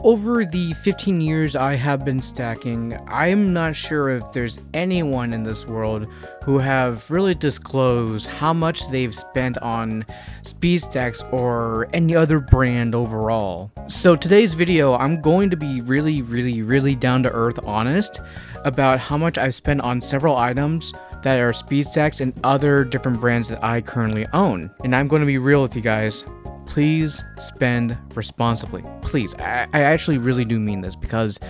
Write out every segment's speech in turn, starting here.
Over the 15 years I have been stacking, I'm not sure if there's anyone in this world who have really disclosed how much they've spent on speed stacks or any other brand overall. So today's video, I'm going to be really down to earth honest about how much I've spent on several items that are speed stacks and other different brands that I currently own. And I'm going to be real with you guys. Please spend responsibly. Please. I actually really do mean this, because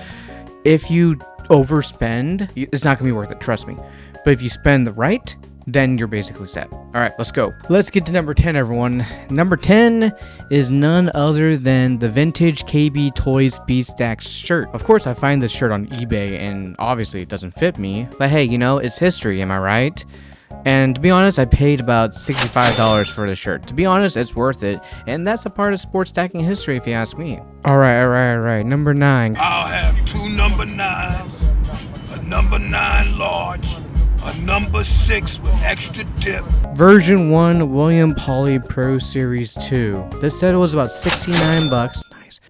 if you overspend, it's not gonna be worth it, trust me. But if you spend the right, then you're basically set. All right, let's go. Let's get to number 10, everyone. Number 10 is none other than the vintage KB Toys Speed Stacks shirt. Of course, I find this shirt on eBay, and obviously it doesn't fit me. But hey, you know, it's history, am I right? And to be honest, I paid about $65 for the shirt. To be honest, it's worth it. And that's a part of sports stacking history, if you ask me. Alright. Number 9. I'll have 2 number 9s, a number 9 large, a number 6 with extra dip. Version 1 William Poly Pro Series 2. This set was about 69 bucks.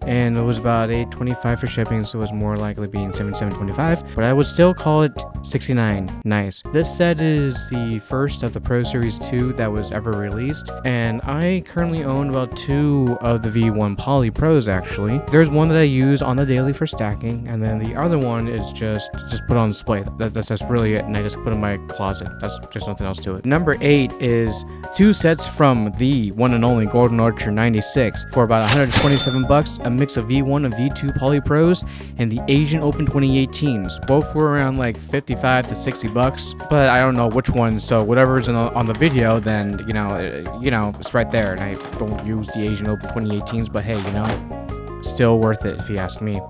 And it was about $8.25 for shipping, so it was more likely being $77.25, but I would still call it $69. Nice. This set is the first of the Pro Series 2 that was ever released, and I currently own about 2 of the V1 Poly Pros actually. There's one that I use on the daily for stacking, and then the other one is just put on display. That's just really it, and I just put it in my closet. That's just nothing else to it. Number 8 is 2 sets from the one and only Golden Archer 96 for about 127 bucks. A mix of V1 and V2 Poly Pros and the Asian Open 2018s. Both were around like 55 to 60 bucks, but I don't know which one, so whatever's on the video, then you know it's right there. And I don't use the Asian Open 2018s, but hey, you know, still worth it if you ask me.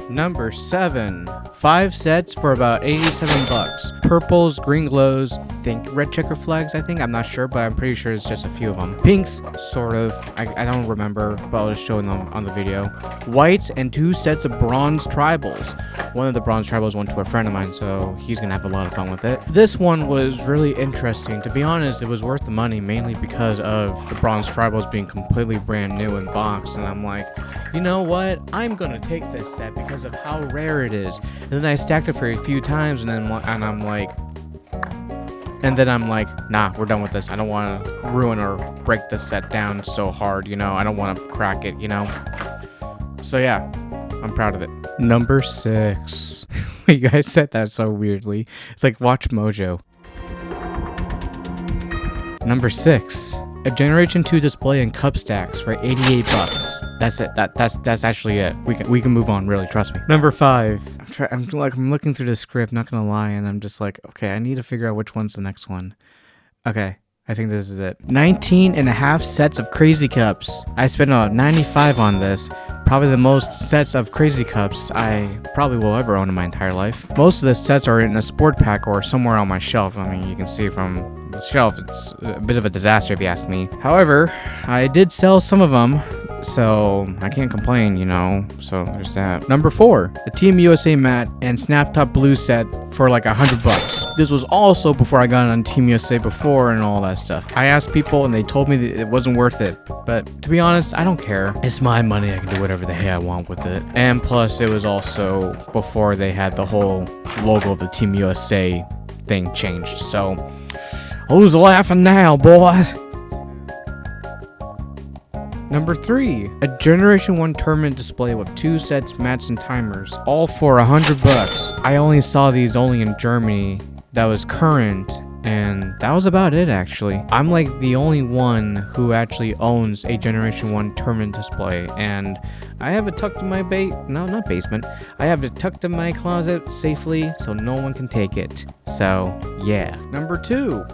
Number 7, 5 sets for about 87 bucks. Purples, green glows, think red checker flags, I think. I'm not sure, but I'm pretty sure it's just a few of them. Pinks, sort of. I don't remember, but I'll just show them on the video. Whites and 2 sets of bronze tribals. One of the bronze tribals went to a friend of mine, so he's gonna have a lot of fun with it. This one was really interesting. To be honest, it was worth the money, mainly because of the bronze tribals being completely brand new in box, and I'm like, you know what? I'm gonna take this set because of how rare it is. And then I stacked it for a few times, and I'm like, nah, we're done with this. I don't want to ruin or break this set down so hard, you know. I don't want to crack it, you know. So yeah, I'm proud of it. Number 6. You guys said that so weirdly. It's like Watch Mojo. Number 6. A Generation 2 display and cup stacks for 88 bucks. That's it. That's actually it. We can move on, really, trust me. Number 5. I'm looking through the script, not gonna lie, and I'm just like, okay, I need to figure out which one's the next one. Okay, I think this is it. 19.5 sets of Crazy Cups. I spent about 95 on this. Probably the most sets of Crazy Cups I probably will ever own in my entire life. Most of the sets are in a sport pack or somewhere on my shelf. I mean, you can see from the shelf, it's a bit of a disaster if you ask me. However, I did sell some of them, so I can't complain, you know, so there's that. Number 4, the Team USA mat and Snap Top Blue set for like 100 bucks. This was also before I got on Team USA before and all that stuff. I asked people and they told me that it wasn't worth it, but to be honest, I don't care. It's my money, I can do whatever the hell I want with it. And plus, it was also before they had the whole logo of the Team USA thing changed, so who's laughing now, boys? Number 3, a Generation 1 tournament display with 2 sets, mats, and timers, all for 100 bucks. I only saw these only in Germany that was current, and that was about it actually. I'm like the only one who actually owns a Generation 1 tournament display, and I have it tucked in my not basement. I have it tucked in my closet safely so no one can take it. So, yeah. Number 2,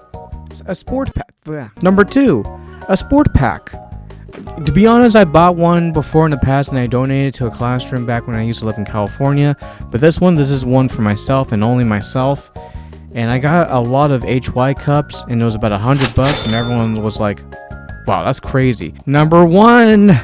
a sport pack. Number 2, a sport pack. To be honest, I bought one before in the past and I donated it to a classroom back when I used to live in California. But this is one for myself and only myself. And I got a lot of HY cups and it was about 100 bucks and everyone was like, wow, that's crazy. Number 1.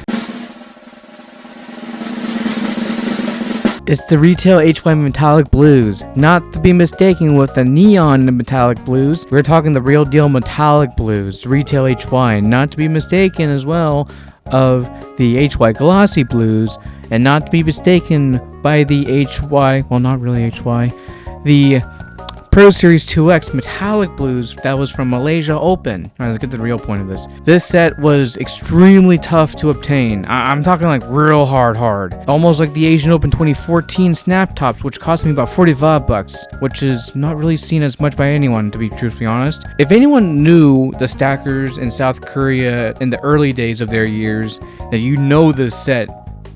It's the retail HY metallic blues, not to be mistaken with the neon metallic blues. We're talking the real deal metallic blues, retail HY, not to be mistaken as well of the HY glossy blues and not to be mistaken by the HY, well, not really HY, the Pro Series 2X Metallic Blues that was from Malaysia Open. Alright, let's get to the real point of this. This set was extremely tough to obtain. I'm talking like real hard. Almost like the Asian Open 2014 Snap Tops, which cost me about 45 bucks, which is not really seen as much by anyone, to be truthfully honest. If anyone knew the stackers in South Korea in the early days of their years, then you know this set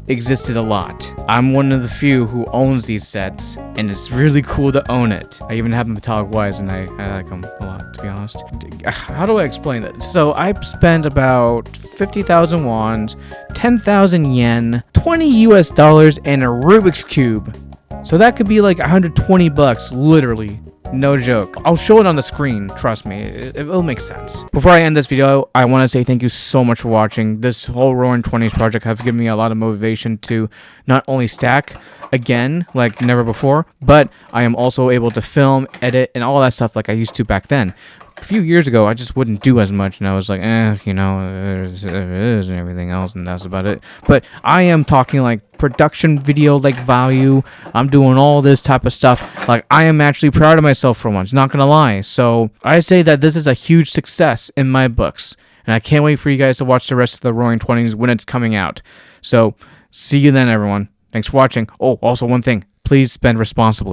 existed a lot. I'm one of the few who owns these sets, and it's really cool to own it. I even have them metallic wise, and I like them a lot, to be honest. How do I explain that? So I spent about 50,000 wons, 10,000 yen, 20 US dollars, and a Rubik's Cube. So that could be like 120 bucks, literally. No joke. I'll show it on the screen. Trust me. It'll make sense. Before I end this video, I want to say thank you so much for watching. This whole Roaring 20s project has given me a lot of motivation to not only stack again, like never before, but I am also able to film, edit, and all that stuff like I used to back then. A few years ago, I just wouldn't do as much, and I was like, you know, it is and everything else, and that's about it. But I am talking like production video like value. I'm doing all this type of stuff. Like, I am actually proud of myself for once, not gonna lie. So I say that this is a huge success in my books, and I can't wait for you guys to watch the rest of the Roaring 20s when it's coming out. So see you then, everyone. Thanks for watching. Oh, also one thing, please spend responsibly.